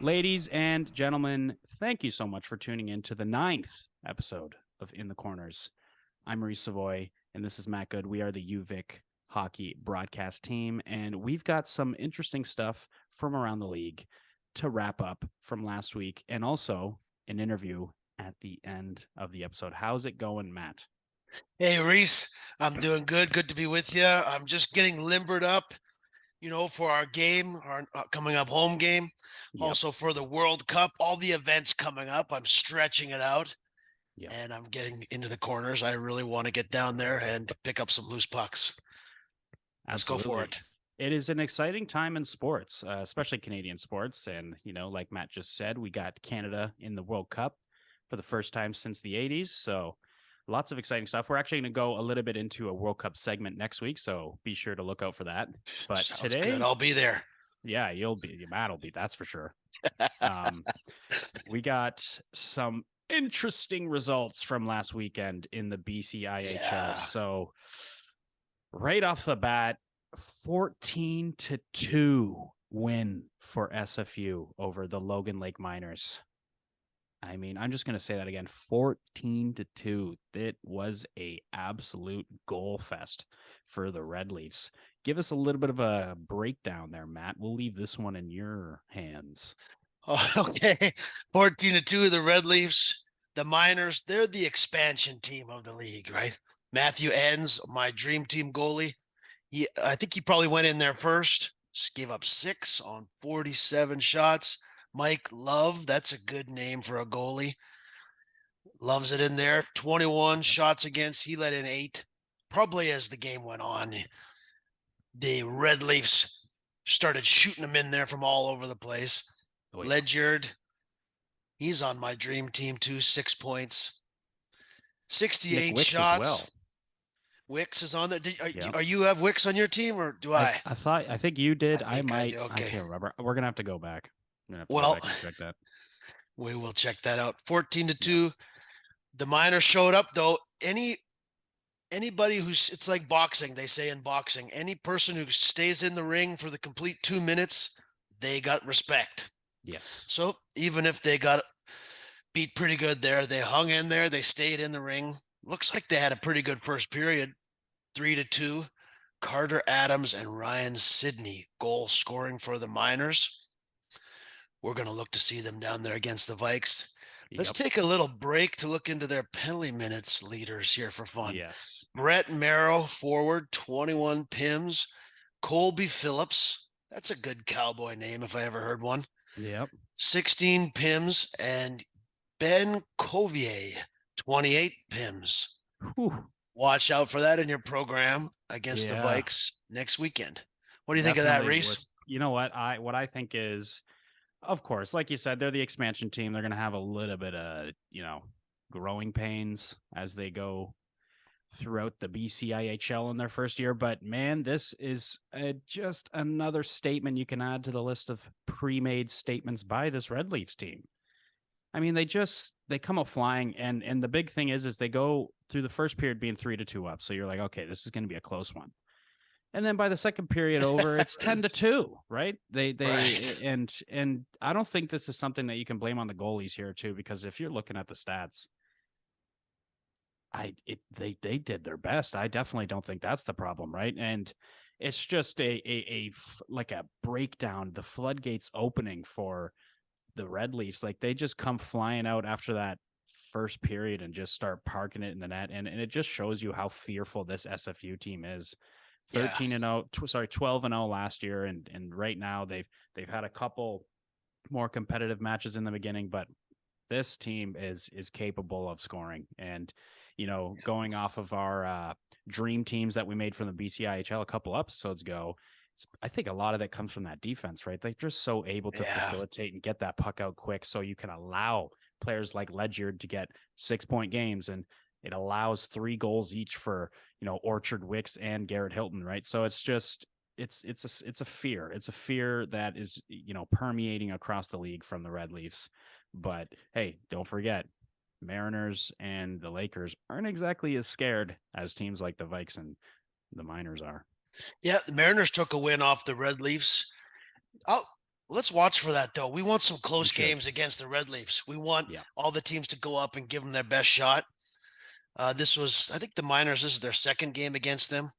Ladies and gentlemen, thank you so much for tuning in to the 9th episode of In the Corners. I'm Maurice Savoy, and this is Matt Good. We are the UVic hockey broadcast team, and we've got some interesting stuff from around the league to wrap up from last week, and also an interview at the end of the episode. How's it going, Matt? Hey, Reese, I'm doing good. Good to be with you. I'm just getting limbered up, for our game, our coming up home game, Yep. also for the World Cup, all the events coming up. I'm stretching it out Yep. and I'm getting into the corners. I really want to get down there and pick up some loose pucks. Let's go for Absolutely. it. It is an exciting time in sports, especially Canadian sports. And, like Matt just said, we got Canada in the World Cup for the first time since the 80s. So lots of exciting stuff. We're actually going to go a little bit into a World Cup segment next week. So be sure to look out for that. But Sounds good. today, I'll be there. yeah, Matt will be, that's for sure. Um, we got some interesting results from last weekend in the BCIHL. Yeah. So right off the bat, 14-2 win for SFU over the Logan Lake Miners. I mean, I'm just going to say that again, 14-2. It was a absolute goal fest for the Red Leafs. Give us a little bit of a breakdown there, Matt. We'll leave this one in your hands. Oh, okay. 14-2, the Red Leafs, the Miners, they're the expansion team of the league, right? Matthew Enns, my dream team goalie. I think he probably went in there first. Just gave up 6 on 47 shots. Mike Love, that's a good name for a goalie. Loves it in there. 21 shots against. He let in 8. Probably as the game went on, the Red Leafs started shooting them in there from all over the place. Oh, yeah. Ledyard, he's on my dream team too. 6 points. Nick 68 Wicks as well. shots. Wicks is on there. Yeah. Are you have Wicks on your team or do I? I think you did. I I think I might. do. I Okay. can't remember. We're gonna have to go back. We're gonna have to go Well, back and check that. we will check that out. 14 to Yeah. 2. The Miners showed up though. Anybody who's it's like boxing, they say in boxing, any person who stays in the ring for the complete 2 minutes, they got respect. Yes. So even if they got beat pretty good there, they hung in there, they stayed in the ring. Looks like they had a pretty good first period. 3-2. Carter Adams and Ryan Sidney goal scoring for the Miners. We're going to look to see them down there against the Vikes. Let's Yep. take a little break to look into their penalty minutes leaders here for fun. Yes. Brett Merrow, forward, 21 PIMs. Colby Phillips, that's a good cowboy name if I ever heard one. Yep. 16 PIMs. And Ben Covier, 28 PIMs. Whew. Watch out for that in your program against the Yeah. Vikes next weekend. What do you think of that, Definitely Reese? you know what? I think is, of course, like you said, they're the expansion team. They're gonna have a little bit of, growing pains as they go throughout the BCIHL in their first year. But man, this is just another statement you can add to the list of pre-made statements by this Red Leafs team. I mean, they come up flying, and the big thing is they go through the first period being 3-2 up. So you're like, okay, this is going to be a close one. And then by the second period over, it's 10-2, right? They Right. and I don't think this is something that you can blame on the goalies here too, because if you're looking at the stats, they did their best. I definitely don't think that's the problem, right? And it's just like a breakdown, the floodgates opening for the Red Leafs. Like they just come flying out after that first period and just start parking it in the net, and it just shows you how fearful this SFU team is. Yeah. 13-0, 12-0 last year, and right now they've had a couple more competitive matches in the beginning, but this team is capable of scoring. And going off of our dream teams that we made from the BCIHL a couple episodes ago, I think a lot of that comes from that defense, right? They're just so able to facilitate and get that puck out quick, so you can allow players like Ledyard to get 6-point games, and it allows 3 goals each for Orchard Wicks and Garrett Hilton, right? So it's just it's a fear. It's a fear that is permeating across the league from the Red Leafs. But hey, don't forget, Mariners and the Lakers aren't exactly as scared as teams like the Vikes and the Miners are. Yeah, the Mariners took a win off the Red Leafs. Oh, Let's watch for that, though. We want some We close should. games against the Red Leafs. We want Yeah. all the teams to go up and give them their best shot. This was, I think, the Miners. This is their second game against them.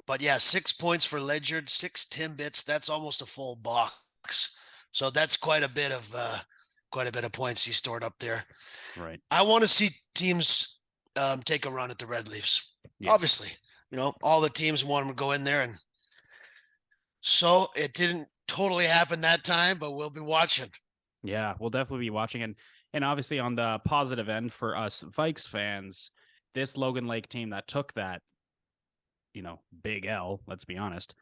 But yeah, 6 points for Ledyard, 6 Timbits. That's almost a full box. So that's quite a bit of points he stored up there. Right. I want to see teams take a run at the Red Leafs. Yes. Obviously, all the teams want them to go in there, and so it didn't totally happen that time. But we'll be watching. Yeah, we'll definitely be watching. And obviously on the positive end for us Vikes fans, this Logan Lake team that took that, big L, let's be honest,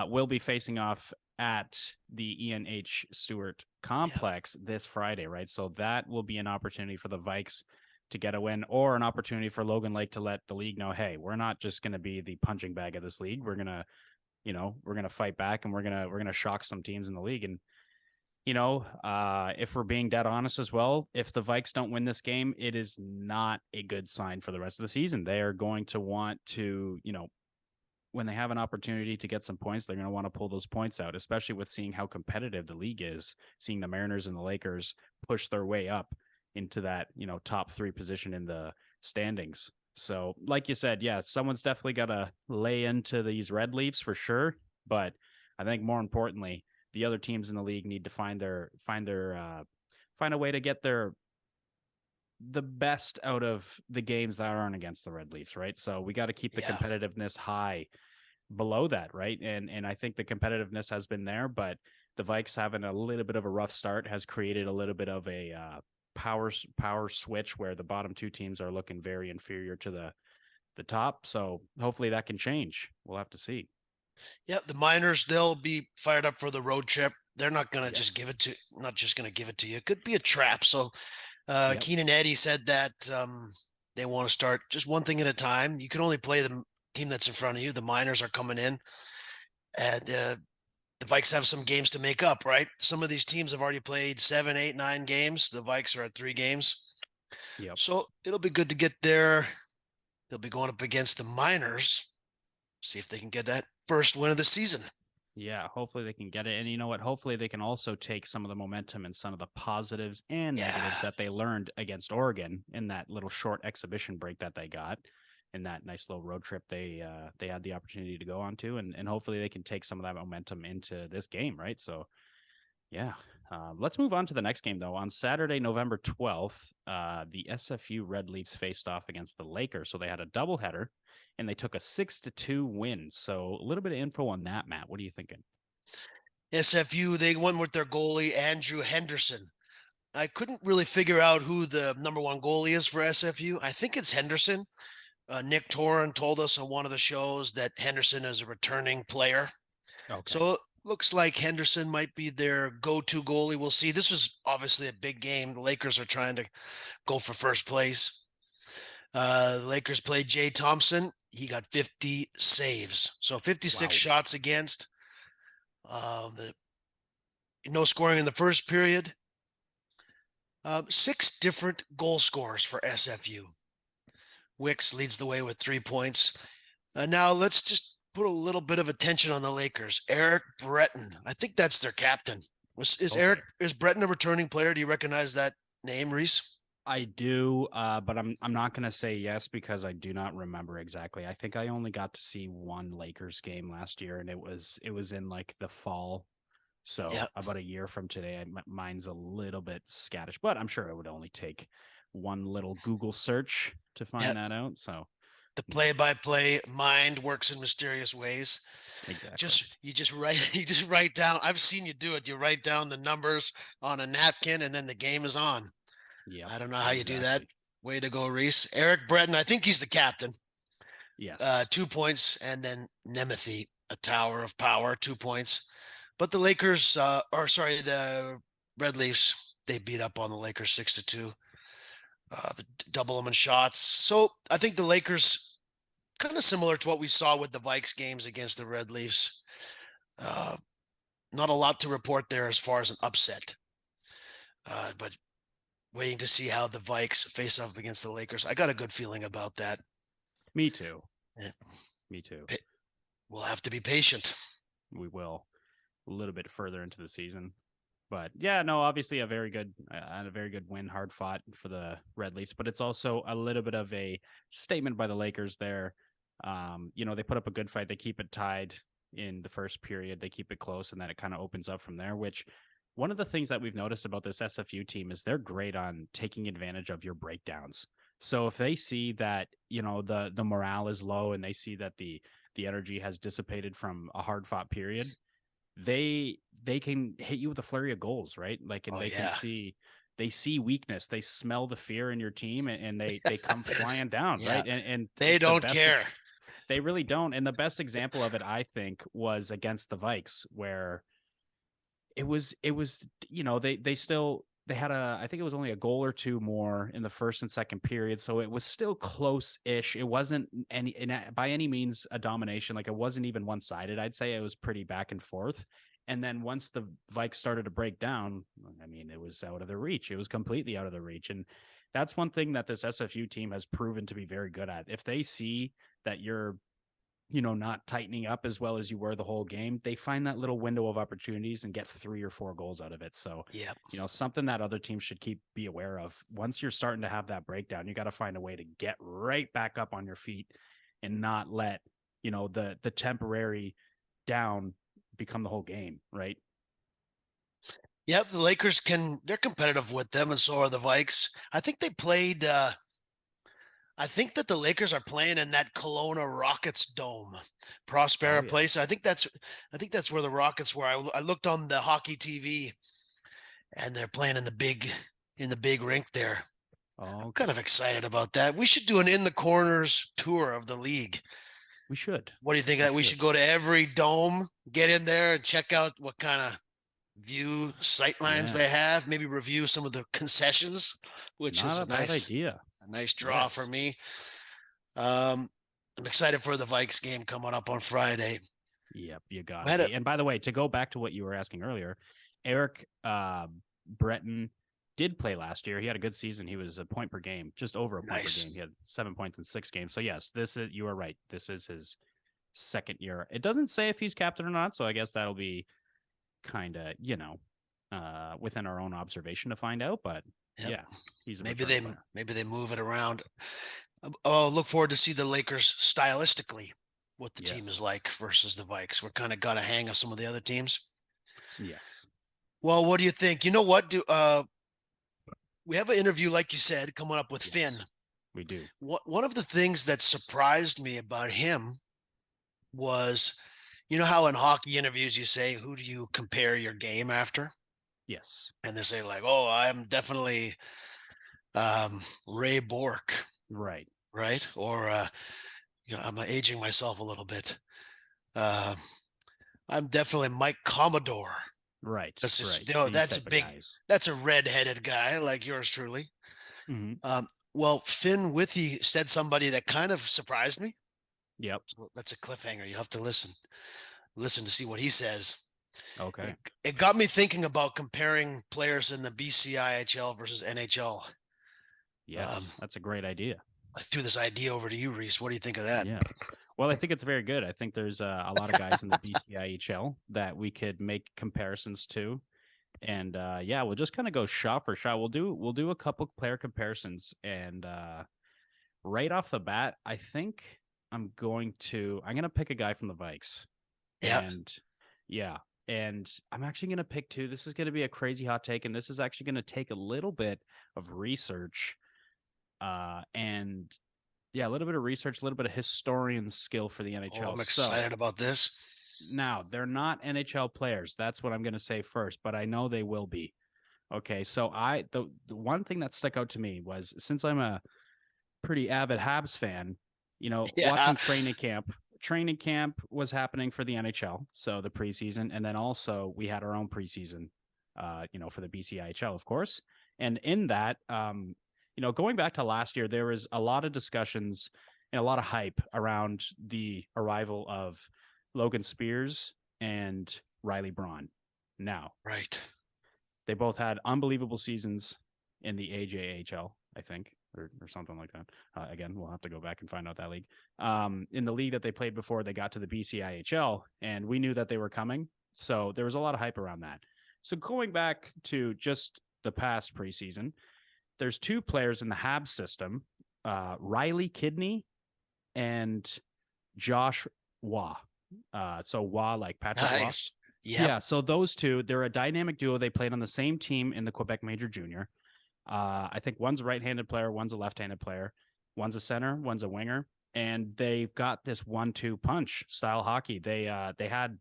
will be facing off at the Ian H. Stewart complex this Friday, right? So that will be an opportunity for the Vikes to get a win, or an opportunity for Logan Lake to let the league know, hey, we're not just going to be the punching bag of this league. We're going to, we're going to fight back, and we're going to shock some teams in the league. And if we're being dead honest as well, if the Vikes don't win this game, it is not a good sign for the rest of the season. They are going to want to, when they have an opportunity to get some points, they're going to want to pull those points out, especially with seeing how competitive the league is, seeing the Mariners and the Lakers push their way up into that, top 3 position in the standings. So like you said, yeah, someone's definitely got to lay into these Red Leafs for sure. But I think more importantly, the other teams in the league need to find a way to get the best out of the games that aren't against the Red Leafs, right? So we got to keep the competitiveness high below that, right? And I think the competitiveness has been there, but the Vikes having a little bit of a rough start has created a little bit of a power switch where the bottom 2 teams are looking very inferior to the top. So hopefully that can change. We'll have to see. Yeah, the Miners, they'll be fired up for the road trip. They're not going to Yes. just not just going to give it to you. It could be a trap. So Yep. Keenan Eddy said that they want to start just one thing at a time. You can only play the team that's in front of you. The Miners are coming in, and the Vikes have some games to make up, right? Some of these teams have already played 7, 8, 9 games. The Vikes are at 3 games. Yep. So it'll be good to get there. They'll be going up against the Miners. See if they can get that first win of the season. Yeah, hopefully they can get it. And you know what? Hopefully they can also take some of the momentum and some of the positives and negatives that they learned against Oregon in that little short exhibition break that they got in that nice little road trip they had the opportunity to go on to. And hopefully they can take some of that momentum into this game, right? So, yeah. Let's move on to the next game, though. On Saturday, November 12th, the SFU Red Leafs faced off against the Lakers. So they had a doubleheader, and they took a 6-2 win. So a little bit of info on that, Matt. What are you thinking? SFU, they won with their goalie, Andrew Henderson. I couldn't really figure out who the number 1 goalie is for SFU. I think it's Henderson. Nick Torin told us on one of the shows that Henderson is a returning player. Okay. So it looks like Henderson might be their go-to goalie. We'll see. This was obviously a big game. The Lakers are trying to go for first place. The Lakers played Jay Thompson. He got 50 saves. So 56 shots against. No scoring in the first period. 6 different goal scorers for SFU. Wicks leads the way with 3 points. Now let's just put a little bit of attention on the Lakers. Eric Breton. I think that's their captain. Is Breton a returning player? Do you recognize that name, Reese? I do, but I'm not going to say yes because I do not remember exactly. I think I only got to see one Lakers game last year, and it was in like the fall. So about a year from today, mine's a little bit scattish, but I'm sure it would only take one little Google search to find that out. So the play-by-play mind works in mysterious ways. Exactly. You just write down. I've seen you do it. You write down the numbers on a napkin, and then the game is on. Yeah. I don't know how you do that. Way to go, Reese. Eric Breton, I think he's the captain. Yes. 2 points, and then Nemeth, a tower of power, 2 points. But the Lakers, the Red Leafs, they beat up on the Lakers 6-2. Double them in shots. So I think the Lakers, kind of similar to what we saw with the Vikes games against the Red Leafs. Not a lot to report there as far as an upset. But waiting to see how the Vikes face off against the Lakers. I got a good feeling about that. Me too. Yeah. Me too. We'll have to be patient. We will. A little bit further into the season. But yeah, no, obviously a very good win, hard fought for the Red Leafs, but it's also a little bit of a statement by the Lakers there. They put up a good fight. They keep it tied in the first period. They keep it close, and then it kind of opens up from there, which one of the things that we've noticed about this SFU team is they're great on taking advantage of your breakdowns. So if they see that, the morale is low and they see that the energy has dissipated from a hard fought period, they can hit you with a flurry of goals, right? Like, and Oh they can yeah, see weakness, they smell the fear in your team, and they come flying down, yeah. right? And They the don't best, care. they really don't. And the best example of it, I think, was against the Vikes, where it was they had I think it was only a goal or two more in the first and second period, so it was still close-ish. It wasn't by any means a domination. Like, it wasn't even one-sided. I'd say it was pretty back and forth. And then once the Vikes started to break down, I mean, it was out of their reach. It was completely out of their reach. And that's one thing that this SFU team has proven to be very good at. If they see that you're not tightening up as well as you were the whole game, they find that little window of opportunities and get 3 or 4 goals out of it. So, Yeah. Something that other teams should be aware of. Once you're starting to have that breakdown, you got to find a way to get right back up on your feet and not let, the temporary down become the whole game, right? Yep, the Lakers they're competitive with them, and so are the Vikes. I think they played I think that the Lakers are playing in that Kelowna Rockets dome, Oh Prospera yeah. Place. I think that's where the Rockets were. I looked on the hockey TV, and they're playing in the big rink there. I'm Oh, kind okay. of excited about that. We should do an in the corners tour of the league. We should. What do you think We that we should. should go to every dome, get in there and check out what kind of view sight lines Yeah. they have, maybe review some of the concessions, which is Not a a bad nice idea. a nice draw for Yes. me. I'm excited for the Vikes game coming up on Friday. Yep, you gotta Had a be. And by the way, to go back to what you were asking earlier, Eric Breton did play last year. He had a good season. He was a point per game, just over a point per game. nice. He had 7 points in 6 games. So yes, you are right. This is his second year. It doesn't say if he's captain or not, so I guess that'll be kind of, within our own observation to find out. But Yep. yeah, he's a Maybe return they player. maybe they move it around. Oh, look forward to see the Lakers stylistically, what the team is Yes. like versus the Vikes. We're kind of got a hang of some of the other teams. Yes. Well, what do you think? You know what? We have an interview, like you said, coming up with Finn. Yes. We do. One of the things that surprised me about him was, you know how in hockey interviews you say, who do you compare your game after? Yes. And they say like, oh, I'm definitely Ray Bork, Right. right? Or I'm aging myself a little bit. Uh, I'm definitely Mike Commodore. Right. That's just Right. These that's type a of big, guys. that's a red-headed guy like yours truly. Mm-hmm. Well, Finn Withey said somebody that kind of surprised me. Yep. So that's a cliffhanger. You have to listen to see what he says. Okay. It got me thinking about comparing players in the BCIHL versus NHL. Yes. That's a great idea. I threw this idea over to you, Reese. What do you think of that? Yeah. Well, I think it's very good. I think there's a lot of guys in the BCIHL that we could make comparisons to. And yeah, we'll just kind of go shot for shot. We'll do a couple player comparisons. And right off the bat, I think I'm gonna pick a guy from the Vikes. Yeah. And yeah, and I'm actually gonna pick two. This is gonna be a crazy hot take, and this is actually gonna take a little bit of research. And yeah, a little bit of research, a little bit of historian skill for the Oh, NHL. I'm So excited about this. now they're not NHL players. That's what I'm going to say first, but I know they will be. Okay, so the one thing that stuck out to me was, since I'm a pretty avid Habs fan, Yeah. watching training camp. Training camp was happening for the NHL, so the preseason, and then also we had our own preseason, for the BCIHL, of course. And in that, going back to last year, there was a lot of discussions and a lot of hype around the arrival of Logan Spears and Riley Braun. Now, Right. they both had unbelievable seasons in the AJHL, I think, or something like that. Again, we'll have to go back and find out that league. In the league that they played before they got to the BCIHL, and we knew that they were coming. So there was a lot of hype around that. So going back to just the past preseason, there's two players in the Habs system, Riley Kidney and Josh Waugh. So Waugh, like Patrick Waugh. Nice. Yep. Yeah, so those two, they're a dynamic duo. They played on the same team in the Quebec Major Junior. I think one's a right-handed player, one's a left-handed player, one's a center, one's a winger, and they've got this 1-2 punch style hockey. They had,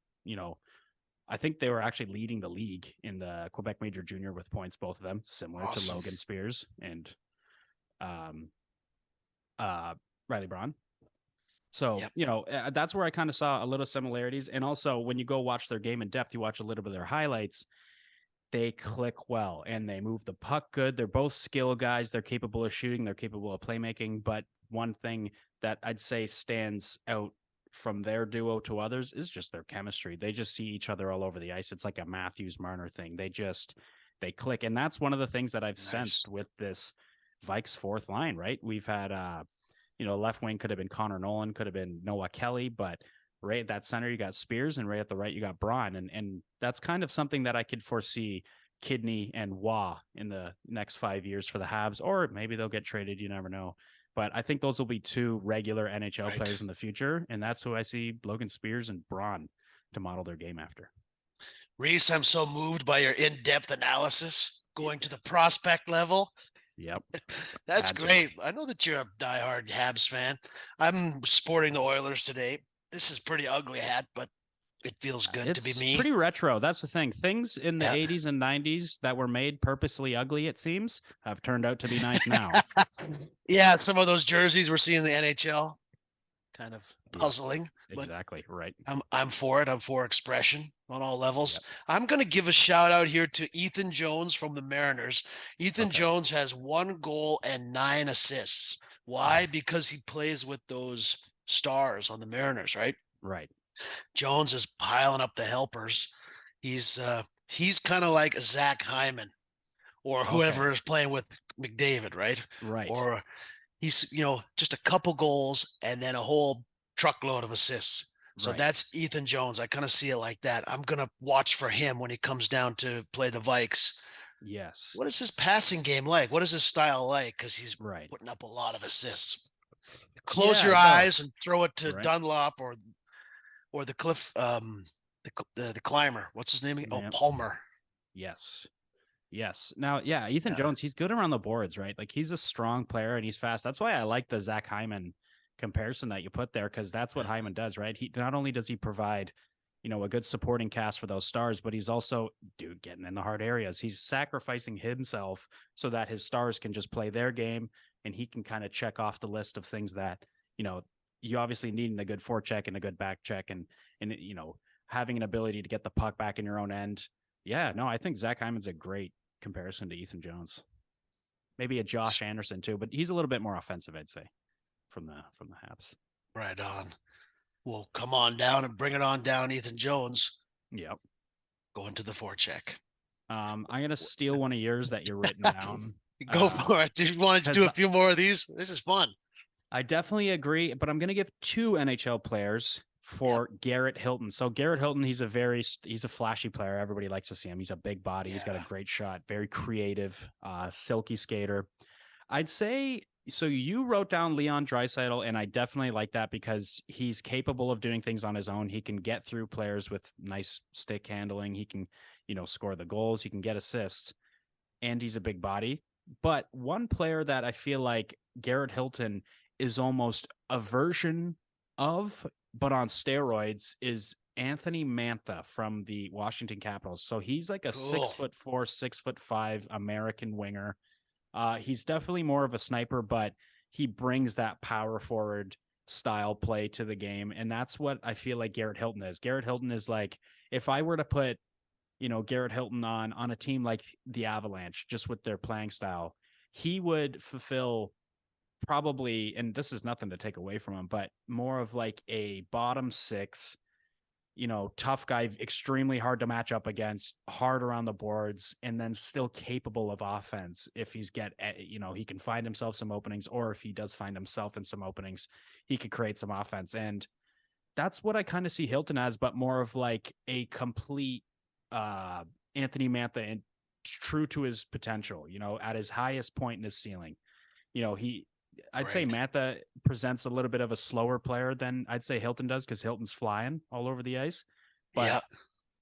I think they were actually leading the league in the Quebec Major Junior with points, both of them, similar to Logan Spears and Riley Braun. So, that's where I kind of saw a little similarities. And also, when you go watch their game in depth, you watch a little bit of their highlights, they click well and they move the puck good. They're both skill guys. They're capable of shooting. They're capable of playmaking. But one thing that I'd say stands out from their duo to others is just their chemistry. They just see each other all over the ice. It's like a Matthews-Marner thing. They click. And that's one of the things that I've sensed with this Vikes fourth line, right? We've had, left wing could have been Connor Nolan, could have been Noah Kelly, but right at that center, you got Spears, and right at the right, you got Braun. And that's kind of something that I could foresee Kidney and Waugh in the next 5 years for the Habs, or maybe they'll get traded. You never know. But I think those will be two regular NHL players in the future. And that's who I see Logan Spears and Braun to model their game after. Reese, I'm so moved by your in-depth analysis going to the prospect level. Yep. That's great. I know that you're a diehard Habs fan. I'm sporting the Oilers today. This is pretty ugly hat, but it feels good to be me. It's pretty retro. That's the thing. Things in the 80s and 90s that were made purposely ugly, it seems, have turned out to be nice now. Yeah, some of those jerseys we're seeing in the NHL, kind of puzzling. Exactly, right. I'm for it. I'm for expression on all levels. Yep. I'm going to give a shout out here to Ethan Jones from the Mariners. Ethan Jones has 1 goal and 9 assists. Why? Because he plays with those stars on the Mariners, right? Right. Jones is piling up the helpers. He's kind of like Zach Hyman or whoever is playing with McDavid, right? Right. Or he's, just a couple goals and then a whole truckload of assists. So that's Ethan Jones. I kind of see it like that. I'm going to watch for him when he comes down to play the Vikes. Yes. What is his passing game like? What is his style like? Because he's putting up a lot of assists. Close your eyes and throw it to Dunlop or the Cliff, the climber. What's his name? Oh, Palmer. Yes. Now, Ethan Jones, he's good around the boards, right? Like he's a strong player and he's fast. That's why I like the Zach Hyman comparison that you put there, because that's what Hyman does, right? He not only does he provide, a good supporting cast for those stars, but he's also getting in the hard areas. He's sacrificing himself so that his stars can just play their game and he can kind of check off the list of things that, you obviously need a good forecheck and a good back check and having an ability to get the puck back in your own end. Yeah, no, I think Zach Hyman's a great comparison to Ethan Jones. Maybe a Josh Anderson too, but he's a little bit more offensive, I'd say, from the Habs. Right on. Well, come on down and bring it on down, Ethan Jones. Yep. Going to the forecheck. I'm gonna steal one of yours that you're written down. Go for it. Do you want to do a few more of these? This is fun. I definitely agree, but I'm gonna give 2 NHL players for Garrett Hilton. So Garrett Hilton, he's a flashy player. Everybody likes to see him. He's a big body. He's got a great shot, very creative, silky skater. I'd say, so you wrote down Leon Draisaitl, and I definitely like that because he's capable of doing things on his own. He can get through players with nice stick handling. He can, score the goals. He can get assists, and he's a big body. But one player that I feel like Garrett Hilton is almost a version of, but on steroids, is Anthony Mantha from the Washington Capitals. So he's like a 6'4", 6'5" American winger. He's definitely more of a sniper, but he brings that power forward style play to the game. And that's what I feel like Garrett Hilton is. Garrett Hilton is like, if I were to put, Garrett Hilton on a team like the Avalanche, just with their playing style, he would fulfill probably, and this is nothing to take away from him, but more of like a bottom 6, tough guy, extremely hard to match up against, hard around the boards, and then still capable of offense. If he can find himself some openings, or if he does find himself in some openings, he could create some offense. And that's what I kind of see Hilton as, but more of like a complete Anthony Mantha and true to his potential, at his highest point in his ceiling. I'd say Mantha presents a little bit of a slower player than I'd say Hilton does, because Hilton's flying all over the ice. But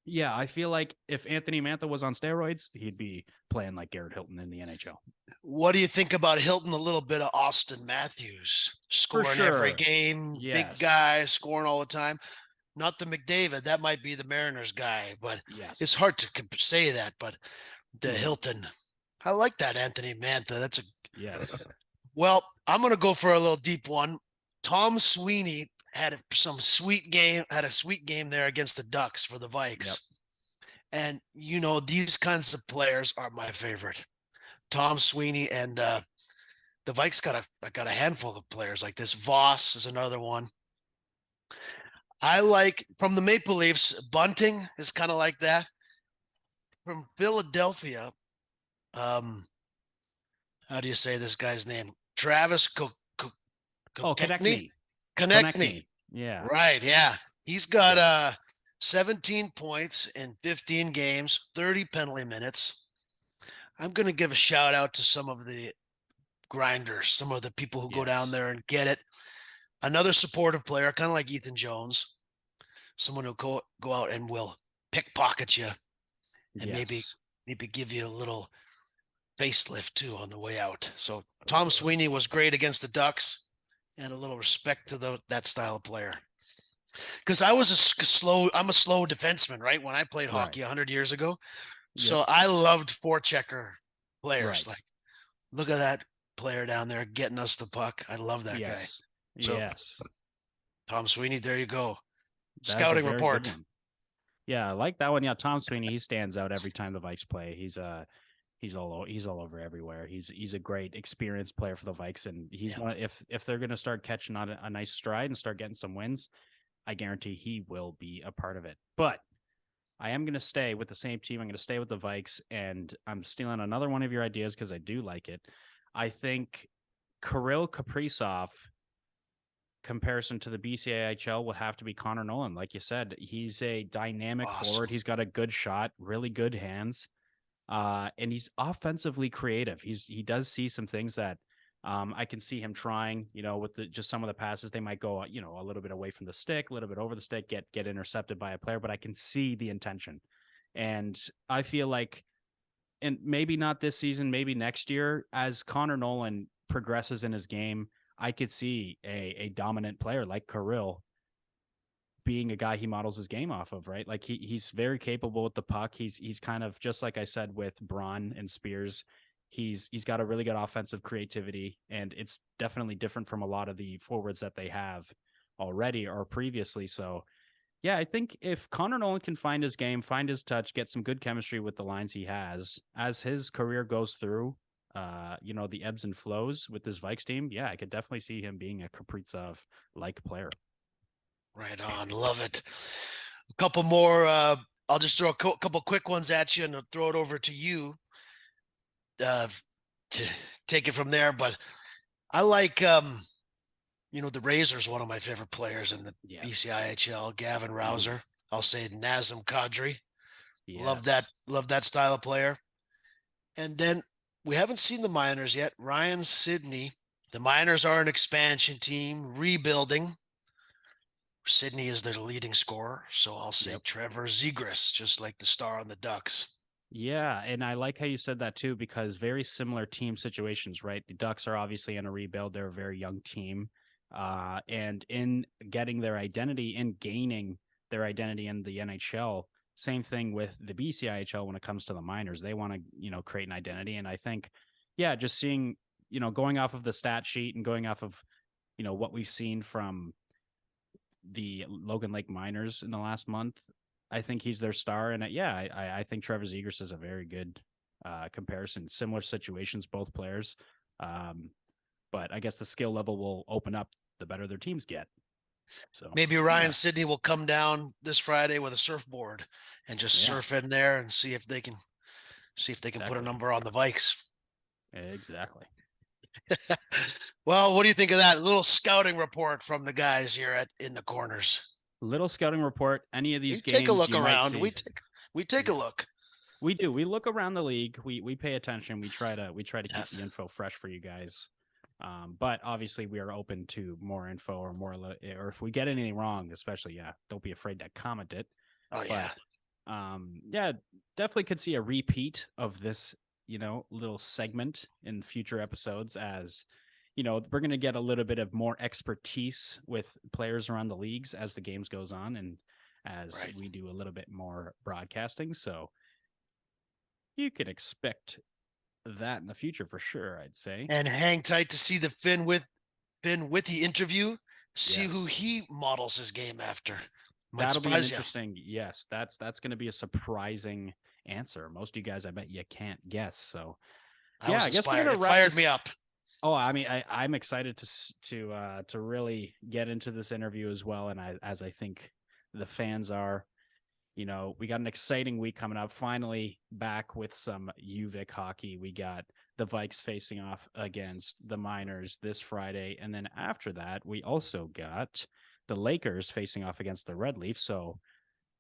yeah, I feel like if Anthony Mantha was on steroids, he'd be playing like Garrett Hilton in the NHL. What do you think about Hilton? A little bit of Austin Matthews scoring every game, big guy scoring all the time. Not the McDavid, that might be the Mariners guy, but it's hard to say that. But the Hilton, I like that Anthony Mantha. That's yes. Well, I'm going to go for a little deep one. Tom Sweeney had a sweet game there against the Ducks for the Vikes. Yep. And, these kinds of players are my favorite. Tom Sweeney and the Vikes got a handful of players like this. Voss is another one. I like, from the Maple Leafs, Bunting is kind of like that. From Philadelphia, how do you say this guy's name? Travis Konechny. Yeah. Right, yeah. He's got 17 points in 15 games, 30 penalty minutes. I'm going to give a shout out to some of the grinders, some of the people who go down there and get it. Another supportive player, kind of like Ethan Jones, someone who go out and will pickpocket you and maybe give you a little facelift too on the way out. So Tom Sweeney was great against the Ducks, and a little respect to that style of player. Because I'm a slow defenseman, right? When I played hockey 100 years ago. So I loved forechecker players. Like, look at that player down there getting us the puck. I love that guy. So, Tom Sweeney, there you go. Scouting report. Yeah, I like that one. Yeah, Tom Sweeney, he stands out every time the Vikes play. He's all over everywhere. He's a great experienced player for the Vikes, and he's one. If they're going to start catching on a nice stride and start getting some wins, I guarantee he will be a part of it. But I am going to stay with the same team. I'm going to stay with the Vikes, and I'm stealing another one of your ideas because I do like it. I think Kirill Kaprizov comparison to the BCIHL would have to be Connor Nolan. Like you said, he's a dynamic forward. He's got a good shot, really good hands. And he's offensively creative. He does see some things that I can see him trying, with just some of the passes. They might go, a little bit away from the stick, a little bit over the stick, get intercepted by a player, but I can see the intention. And I feel like, and maybe not this season, maybe next year, as Connor Nolan progresses in his game, I could see a dominant player like Kirill being a guy he models his game off of, right? Like he's very capable with the puck. He's kind of just like I said with Braun and Spears. He's got a really good offensive creativity, and it's definitely different from a lot of the forwards that they have already or previously. So yeah, I think if Connor Nolan can find his game, find his touch, get some good chemistry with the lines he has as his career goes through, the ebbs and flows with this Vikes team, yeah, I could definitely see him being a Kaprizov-like player. Right on. Love it. A couple more. I'll just throw a couple quick ones at you and I'll throw it over to you to take it from there. But I like, the Razor's one of my favorite players in the BCIHL, Gavin Rouser. I'll say Nazem Kadri. Love that style of player. And then we haven't seen the Miners yet. Ryan Sidney. The Miners are an expansion team, rebuilding. Sidney is their leading scorer, so I'll say Trevor Zegras, just like the star on the Ducks. Yeah, and I like how you said that too, because very similar team situations, right? The Ducks are obviously in a rebuild. They're a very young team. And in getting their identity and gaining their identity in the NHL, same thing with the BCIHL when it comes to the Miners. They want to, create an identity. And I think, just seeing, going off of the stat sheet and going off of, what we've seen from the Logan Lake Miners in the last month, I think he's their star. And I think Trevor Zegras is a very good comparison. Similar situations, both players. But I guess the skill level will open up the better their teams get. So maybe Ryan Sidney will come down this Friday with a surfboard and just surf in there and see if they can put a number on the Vikes. Exactly. Well, what do you think of that little scouting report from the guys here in the corners? Little scouting report. Any of these games, take a look around. We take a look. We do. We look around the league. We pay attention. We try to Yeah. keep the info fresh for you guys. But obviously, we are open to more info or if we get anything wrong, especially, don't be afraid to comment it. Oh yeah. But definitely could see a repeat of this, little segment in future episodes as, we're going to get a little bit of more expertise with players around the leagues as the games goes on and as we do a little bit more broadcasting. So you can expect that in the future for sure, I'd say. And hang tight to see the Finn Withey interview. See who he models his game after. That'll be an interesting. Yes, that's going to be a surprising answer. Most of you guys, I bet you can't guess. So, I guess we're gonna fired me up. Oh, I mean, I'm excited to really get into this interview as well, and as I think the fans are. We got an exciting week coming up. Finally back with some UVic hockey. We got the Vikes facing off against the Miners this Friday. And then after that, we also got the Lakers facing off against the Red Leafs. So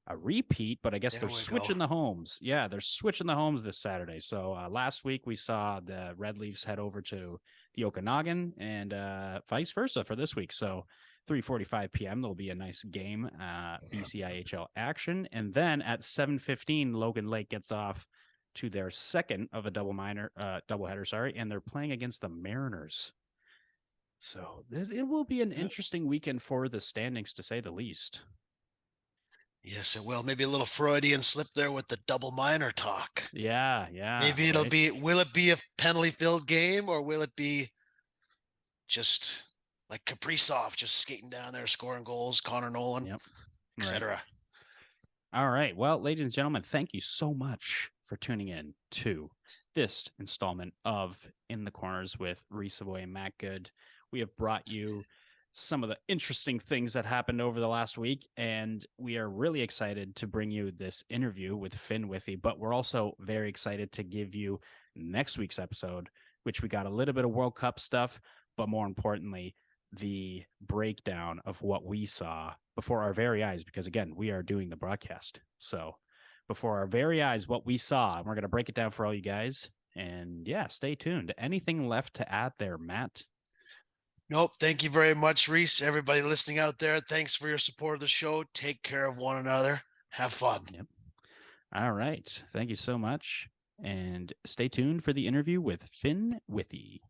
a repeat, but I guess they're switching the homes. Yeah, they're switching the homes this Saturday. So last week we saw the Red Leafs head over to the Okanagan and vice versa for this week. So 3:45 p.m. there'll be a nice game, BCIHL action, and then at 7:15 Logan Lake gets off to their second of a doubleheader, and they're playing against the Mariners. So it will be an interesting weekend for the standings, to say the least. Yes, it will. Maybe a little Freudian slip there with the double minor talk. Yeah. Maybe it'll be. Will it be a penalty-filled game, or will it be just like Kaprizov just skating down there, scoring goals, Connor Nolan, etc. All right. Well, ladies and gentlemen, thank you so much for tuning in to this installment of In the Corners with Reese Savoy and Matt Good. We have brought you some of the interesting things that happened over the last week, and we are really excited to bring you this interview with Finn Withey, but we're also very excited to give you next week's episode, which we got a little bit of World Cup stuff, but more importantly, the breakdown of what we saw before our very eyes, because again, we are doing the broadcast. So before our very eyes, what we saw, and we're going to break it down for all you guys. And stay tuned. Anything left to add there, Matt? Nope. Thank you very much, Reese. Everybody listening out there, thanks for your support of the show. Take care of one another. Have fun. Yep. All right. Thank you so much. And stay tuned for the interview with Finn Withey.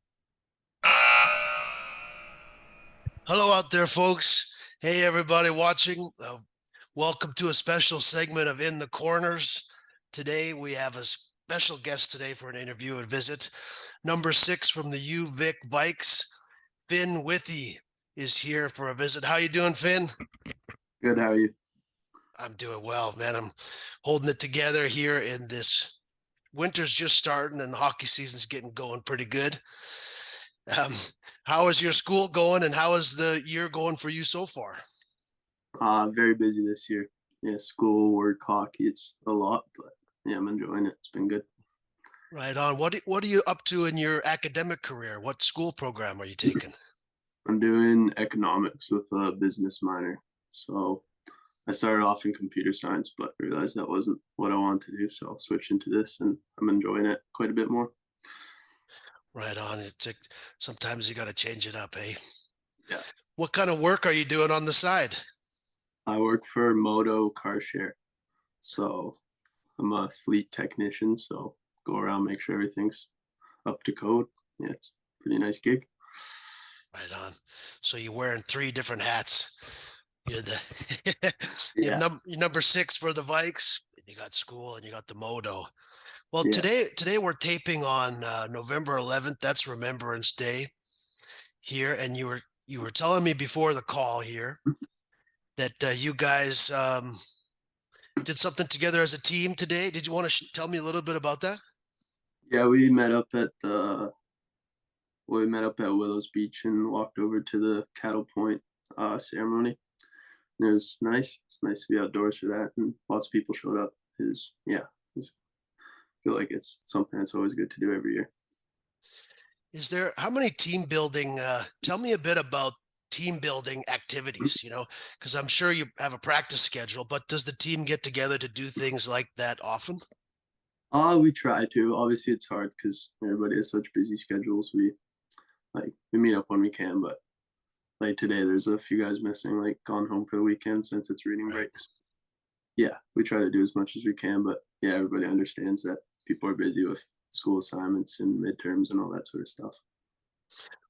Hello out there, folks. Hey, everybody watching. Welcome to a special segment of In the Corners. Today, we have a special guest today for an interview and visit. Number 6 from the UVic Vikes, Finn Withey, is here for a visit. How you doing, Finn? Good. How are you? I'm doing well, man. I'm holding it together here in this winter's just starting and the hockey season's getting going pretty good. How is your school going, and how is the year going for you so far? Very busy this year. Yeah, school, work, hockey. It's a lot, but I'm enjoying it. It's been good. Right on. What are you up to in your academic career? What school program are you taking? I'm doing economics with a business minor. So I started off in computer science, but realized that wasn't what I wanted to do. So I'll switch into this, and I'm enjoying it quite a bit more. Right on. It's sometimes you got to change it up, eh? Yeah. What kind of work are you doing on the side? I work for Moto Car Share. So I'm a fleet technician. So go around, make sure everything's up to code. Yeah, it's a pretty nice gig. Right on. So you're wearing 3 different hats. You're you're number 6 for the Vikes. You got school and you got the Moto. Well, today we're taping on November 11th. That's Remembrance Day here, and you were telling me before the call here that you guys did something together as a team today. Did you want to tell me a little bit about that? Yeah, we met up at Willows Beach and walked over to the Cattle Point ceremony. And it was nice. It's nice to be outdoors for that, and lots of people showed up. I feel like it's something that's always good to do every year. How many team building, tell me a bit about team building activities, because I'm sure you have a practice schedule, but does the team get together to do things like that often? We try to. Obviously, it's hard because everybody has such busy schedules. We meet up when we can, but like today, there's a few guys missing, like gone home for the weekend since it's reading Right. breaks. Yeah, we try to do as much as we can, but yeah, everybody understands that people are busy with school assignments and midterms and all that sort of stuff.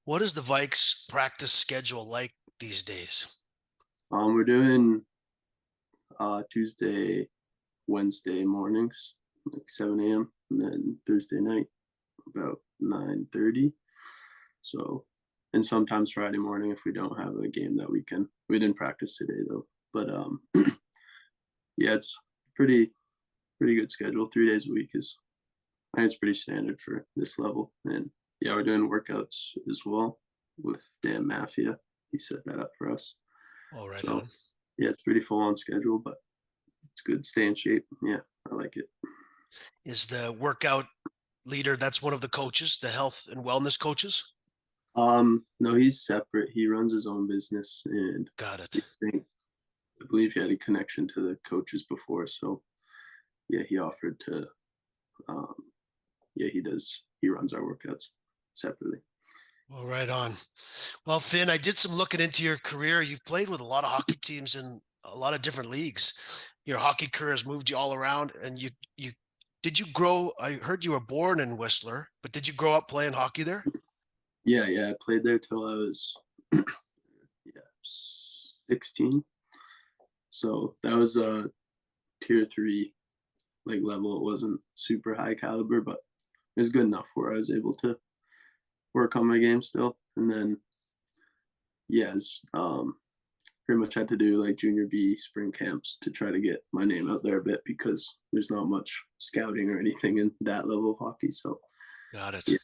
What is the Vikes practice schedule like these days? We're doing Tuesday, Wednesday mornings, like 7 a.m., and then Thursday night about 9:30. So, and sometimes Friday morning if we don't have a game that weekend. We didn't practice today though, but yeah, it's pretty good schedule. 3 days a week is, I think it's pretty standard for this level. And yeah, we're doing workouts as well with Dan Mafia. He set that up for us. All right So on. yeah, it's pretty full on schedule, but it's good. Stay in shape. Yeah, I like it. Is the workout leader, that's one of the coaches, the health and wellness coaches? No, he's separate. He runs his own business, and Got I it. believe he had a connection to the coaches before. So yeah, he offered to. Um, yeah, he does. He runs our workouts separately. Well, right on. Well, Finn, I did some looking into your career. You've played with a lot of hockey teams in a lot of different leagues. Your hockey career has moved you all around, and you did you grow? I heard you were born in Whistler, but did you grow up playing hockey there? Yeah. I played there till I was yeah 16. So that was a tier three like level. It wasn't super high caliber, but it was good enough where I was able to work on my game still. And then yes, pretty much had to do like junior B spring camps to try to get my name out there a bit because there's not much scouting or anything in that level of hockey. So Got it. yeah,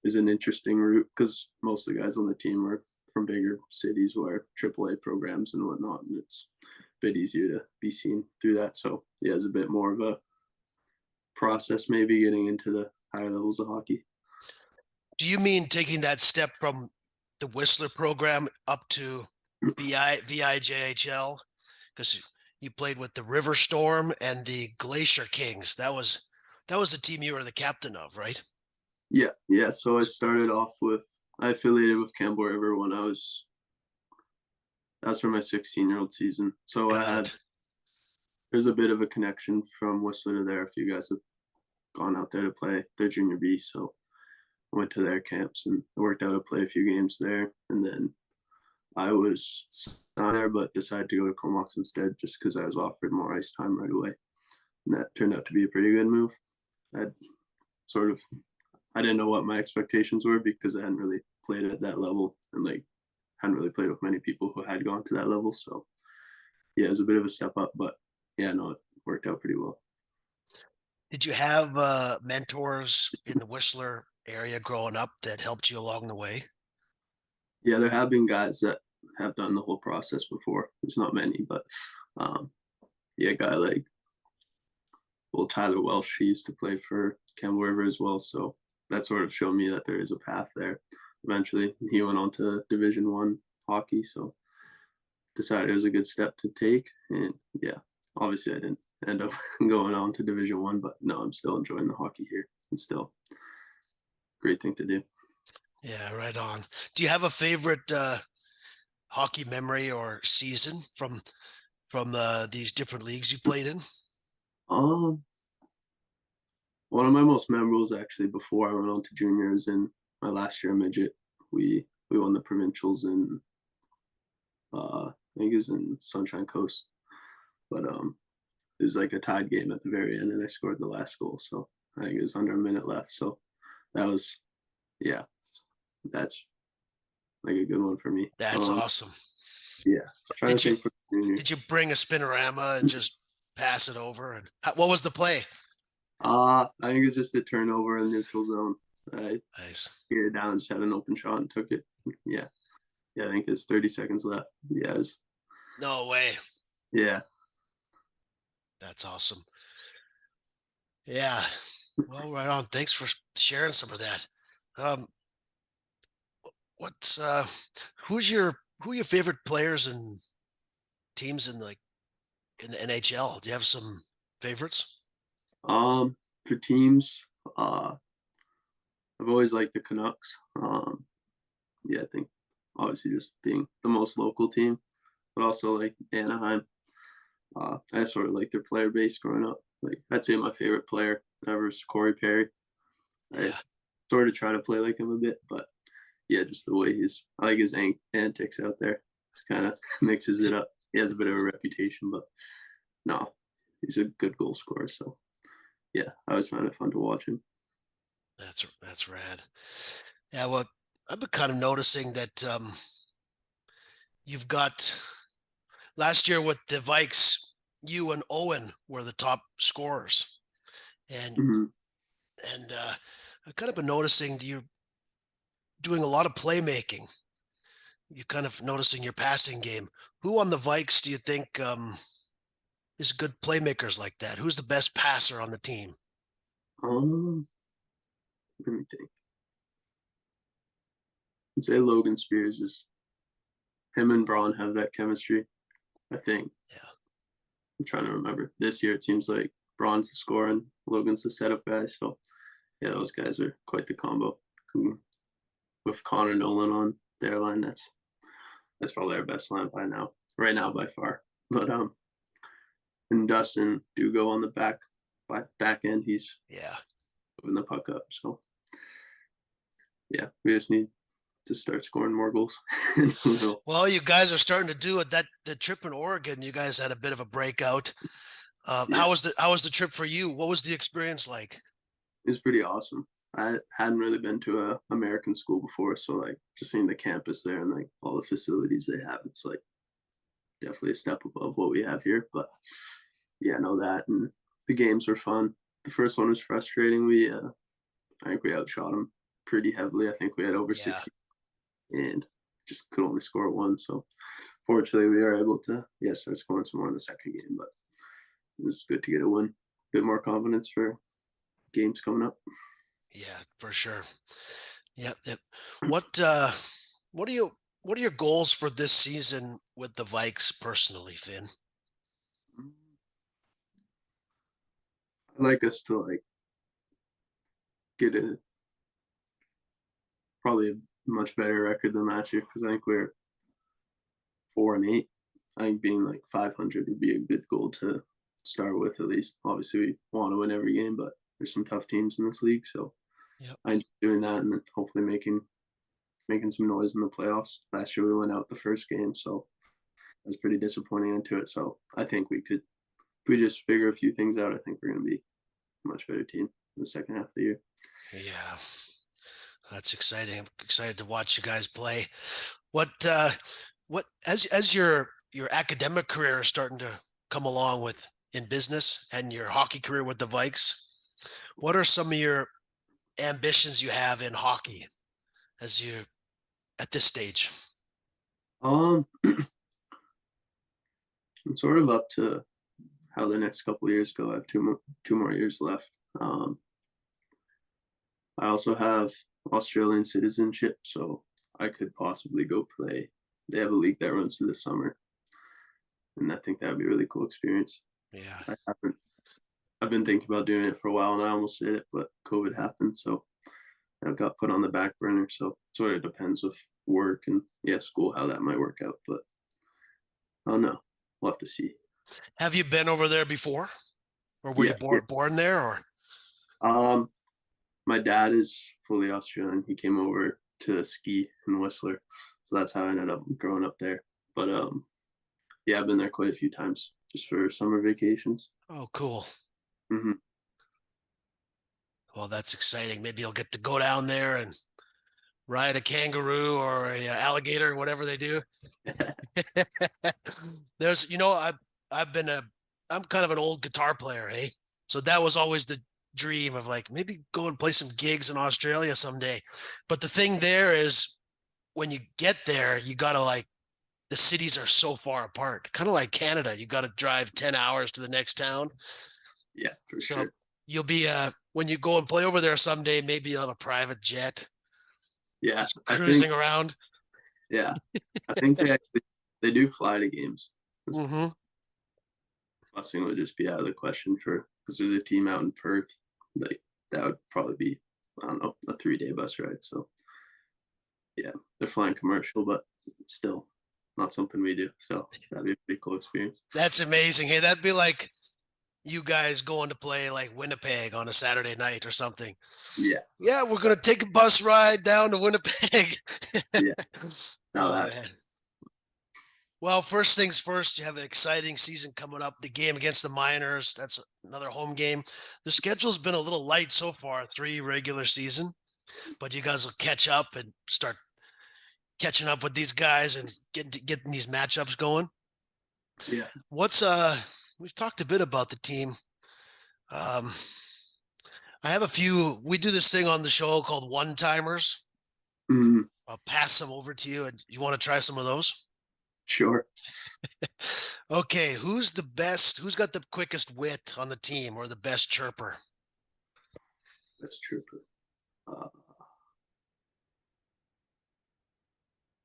it's an interesting route because most of the guys on the team are from bigger cities where AAA programs and whatnot, and it's a bit easier to be seen through that. So yeah, it's a bit more of a process maybe getting into the higher levels of hockey. Do you mean taking that step from the Whistler program up to VIJHL? Because you played with the River Storm and the Glacier Kings. That was the team you were the captain of, right? Yeah. So I affiliated with Campbell River when that's for my 16-year-old season. So Got it. there's a bit of a connection from Whistler to there. A few guys have gone out there to play their junior B. So I went to their camps and I worked out to play a few games there. And then I was signed there, but decided to go to Comox instead just because I was offered more ice time right away. And that turned out to be a pretty good move. I'd sort of, I didn't know what my expectations were because I hadn't really played at that level and like hadn't really played with many people who had gone to that level. So yeah, it was a bit of a step up, but yeah, no, it worked out pretty well. Did you have mentors in the Whistler area growing up that helped you along the way? Yeah, there have been guys that have done the whole process before. There's not many, but um, yeah, a guy like Tyler Welsh, he used to play for Campbell River as well. So that sort of showed me that there is a path there. Eventually, he went on to Division One hockey, so decided it was a good step to take. And yeah, obviously, I didn't end up going on to Division One, but no, I'm still enjoying the hockey here. It's still a great thing to do. Yeah, right on. Do you have a favorite hockey memory or season from these different leagues you played in? Um, One of my most memorable is actually before I went on to juniors in my last year of midget. We won the provincials in I think it was in Sunshine Coast, but it was like a tied game at the very end, and I scored the last goal. So I think it was under a minute left. So that was yeah, that's like a good one for me. That's awesome. Yeah, trying Did to you think for junior. did you bring a spinorama and just pass it over? And what was the play? I think it was just a turnover in neutral zone. I Nice. hit it down, just had an open shot and took it. Yeah. Yeah, I think it's 30 seconds left. Yeah, it was, No way. yeah. That's awesome. Yeah. Well, right on. Thanks for sharing some of that. Um, what's who are your favorite players and teams in the NHL? Do you have some favorites? Um, For teams, I've always liked the Canucks. Yeah, I think obviously just being the most local team, but also like Anaheim. I sort of like their player base growing up. Like I'd say my favorite player ever is Corey Perry. I Yeah. sort of try to play like him a bit, but yeah, just the way I like his antics out there. It's kind of mixes it up. He has a bit of a reputation, but no, he's a good goal scorer. So yeah, I always find it fun to watch him. That's rad. Yeah, well, I've been kind of noticing that you've got last year with the Vikes, you and Owen were the top scorers, and Hmm. I've kind of been noticing you doing a lot of playmaking. You kind of noticing your passing game. Who on the Vikes do you think is good playmakers like that? Who's the best passer on the team? Um, Let me think. I'd say Logan Spears is him and Braun have that chemistry. I think. Yeah. I'm trying to remember. This year it seems like Braun's the scorer and Logan's the setup guy. So yeah, those guys are quite the combo. With Connor Nolan on their line, that's probably our best line by now. Right now by far. But and Dustin do go on the back end. He's Yeah. moving the puck up. So yeah, we just need to start scoring more goals. Well, you guys are starting to do it. That the trip in Oregon, you guys had a bit of a breakout. Yeah, How was the trip for you? What was the experience like? it's pretty awesome. I hadn't really been to a American school before, so like just seeing the campus there and like all the facilities they have, it's like definitely a step above what we have here. But yeah, I know that, and the games were fun. The first one was frustrating. I think we outshot them pretty heavily. I think we had over Yeah. 60 and just could only score one. So fortunately, we were able to start scoring some more in the second game. But it was good to get a win, a bit more confidence for games coming up. Yeah, for sure. Yeah. What what are your goals for this season with the Vikes personally, Finn? I'd like us to like get a probably a much better record than last year because I think we're 4-8. I think being like 500 would be a good goal to start with at least. Obviously, we want to win every game, but there's some tough teams in this league, so Yep. I enjoy doing that and then hopefully making some noise in the playoffs. Last year we went out the first game, so I was pretty disappointing into it. So I think if we just figure a few things out, I think we're going to be a much better team in the second half of the year. Yeah. That's exciting. I'm excited to watch you guys play. What as your academic career is starting to come along with in business and your hockey career with the Vikes, what are some of your ambitions you have in hockey as you at this stage? Um, it's sort of up to how the next couple of years go. I have two more years left. I also have Australian citizenship, so I could possibly go play. They have a league that runs through the summer, and I think that'd be a really cool experience. Yeah. I've been thinking about doing it for a while, and I almost did it, but COVID happened, so I've got put on the back burner. So it sort of depends with work and school how that might work out. But I don't know. We'll have to see. Have you been over there before? Or were you Yeah. born there or? My dad is fully Australian. He came over to ski in Whistler, so that's how I ended up growing up there. But yeah, I've been there quite a few times just for summer vacations. Oh, cool. Hmm. Well, that's exciting. Maybe you'll get to go down there and ride a kangaroo or a alligator, whatever they do. There's, I'm kind of an old guitar player, hey? So that was always the dream of like maybe go and play some gigs in Australia someday. But the thing there is when you get there, you gotta like the cities are so far apart, kind of like Canada. You got to drive 10 hours to the next town. Yeah, for So sure. you'll be when you go and play over there someday, maybe you'll have a private jet Yeah, just I cruising think. around. Yeah, I think they do fly to games. Mm-hmm. Busing would just be out of the question for because there's a team out in Perth. like that would probably be, I don't know, a 3-day bus ride. So yeah, they're flying commercial, but still not something we do. So that'd be a pretty cool experience. That's amazing. Hey, that'd be like you guys going to play like Winnipeg on a Saturday night or something. Yeah. Yeah, we're gonna take a bus ride down to Winnipeg. Yeah. Now Oh that, man. Well, first things first, you have an exciting season coming up. The game against the Miners, that's another home game. The schedule's been a little light so far, 3 regular season, but you guys will catch up and start catching up with these guys and getting these matchups going. yeah. We've talked a bit about the team. I have a few. We do this thing on the show called one timers. Mhm. I'll pass them over to you, and you want to try some of those? Sure. Okay, who's the best? Who's got the quickest wit on the team, or the best chirper? That's true. I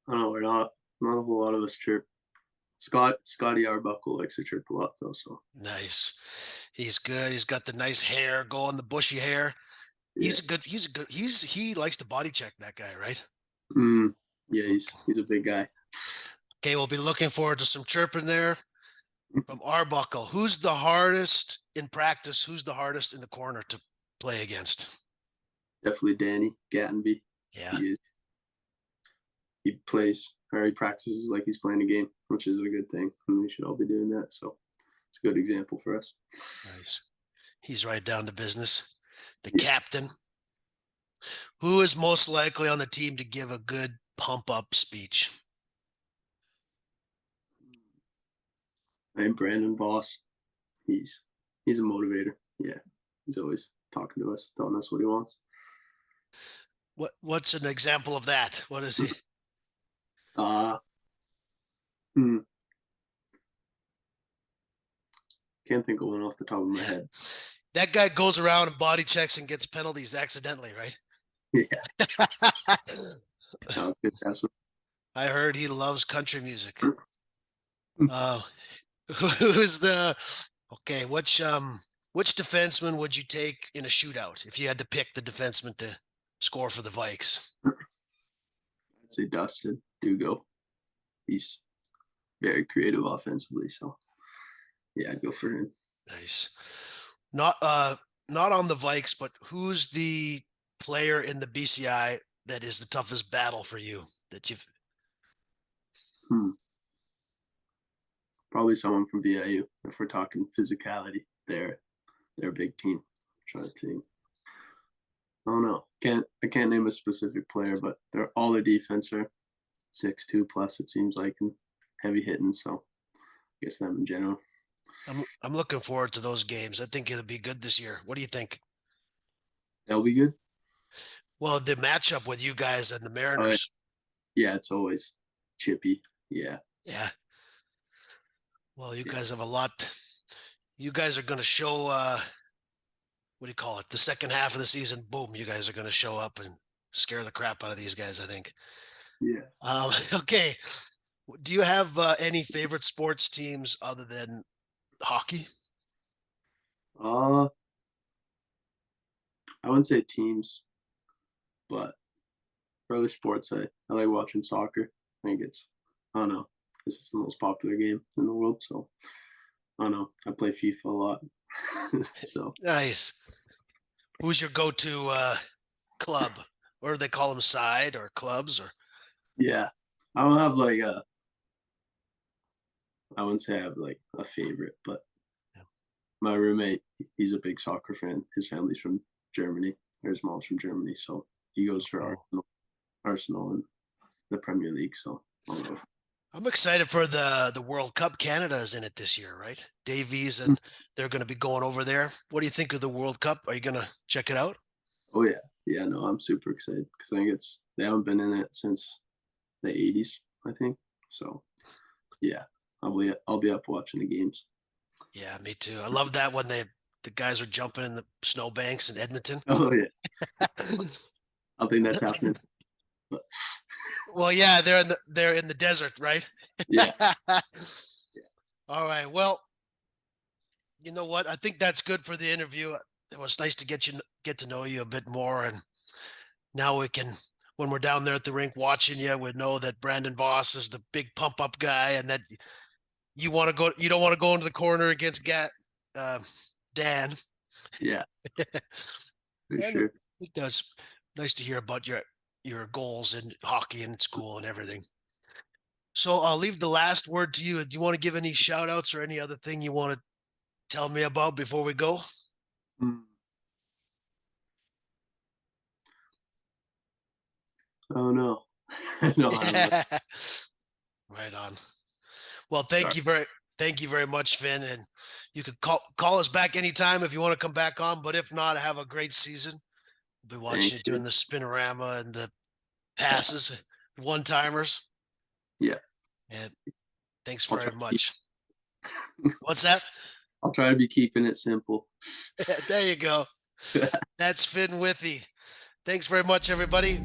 don't know. We're not a whole lot of us chirp. Scotty Arbuckle likes to chirp a lot though. So Nice. He's good. He's got the nice hair going, the bushy hair. yeah. He likes to body check, that guy, right? Yeah, he's a big guy. Okay, we'll be looking forward to some chirping there from Arbuckle. Who's the hardest in practice? Who's the hardest in the corner to play against? Definitely Danny Gattenby. Yeah. He plays or he practices like he's playing a game, which is a good thing. And we should all be doing that. So it's a good example for us. Nice. He's right down to business. The captain. Who is most likely on the team to give a good pump up speech? I am Brandon Voss. He's a motivator. Yeah. He's always talking to us, telling us what he wants. What's an example of that? What is he? Can't think of one off the top of my head. That guy goes around and body checks and gets penalties accidentally, right? Yeah. No, it's good. That's what, I heard he loves country music. Who's the okay? Which defenseman would you take in a shootout if you had to pick the defenseman to score for the Vikes? I'd say Dustin Dugo. He's very creative offensively, so yeah, I'd go for him. Nice. Not on the Vikes, but who's the player in the BCI that is the toughest battle for you that you've? Probably someone from VIU. If we're talking physicality, they're a big team. I'm trying to think. I don't know. I can't name a specific player, but they're all their defense are 6'2" plus. It seems like, and heavy hitting. So I guess them in general. I'm looking forward to those games. I think it'll be good this year. What do you think? That'll be good. Well, the matchup with you guys and the Mariners. Yeah, it's always chippy. Yeah. Yeah. Well, you guys have a lot. You guys are going to show, what do you call it? The second half of the season, boom, you guys are going to show up and scare the crap out of these guys, I think. Yeah. Okay. Do you have any favorite sports teams other than hockey? I wouldn't say teams, but for other sports, I like watching soccer. I think I don't know, this is the most popular game in the world. So I don't know. I play FIFA a lot. So Nice. Who's your go-to club? Or do they call them side or clubs or? yeah, I don't have like I wouldn't say I have like a favorite, but my roommate, he's a big soccer fan. His family's from Germany. His mom's from Germany, so he goes for Arsenal and the Premier League. So I don't know. I'm excited for the World Cup. Canada is in it this year, right? Davies, and they're going to be going over there. What do you think of the World Cup? Are you going to check it out? Oh yeah, no, I'm super excited because I think they haven't been in it since the '80s, I think. So yeah, I'll be up watching the games. Yeah, me too. I love that when the guys are jumping in the snowbanks in Edmonton. Oh yeah, I think that's happening. But, well, yeah, they're in the desert, right? Yeah. All right. Well, you know what? I think that's good for the interview. it was nice to get to know you a bit more, and now we can, when we're down there at the rink watching you, we know that Brandon Voss is the big pump up guy, and that you want to go. You don't want to go into the corner against Dan. Yeah, for And sure. it does nice to hear about your goals in hockey and school and everything. So I'll leave the last word to you. Do you want to give any shout outs or any other thing you want to tell me about before we go? Mm. Oh no, I don't have it. Right on. Well, Sorry. thank you very much, Finn. And you could call us back anytime if you want to come back on. But if not, have a great season. We'll be watching Thank you you. doing the spinorama and the passes, one timers. Yeah, And thanks I'll very try to much. What's that? I'll try to be keeping it simple. There you go. That's Finn Withey. Thanks very much, everybody.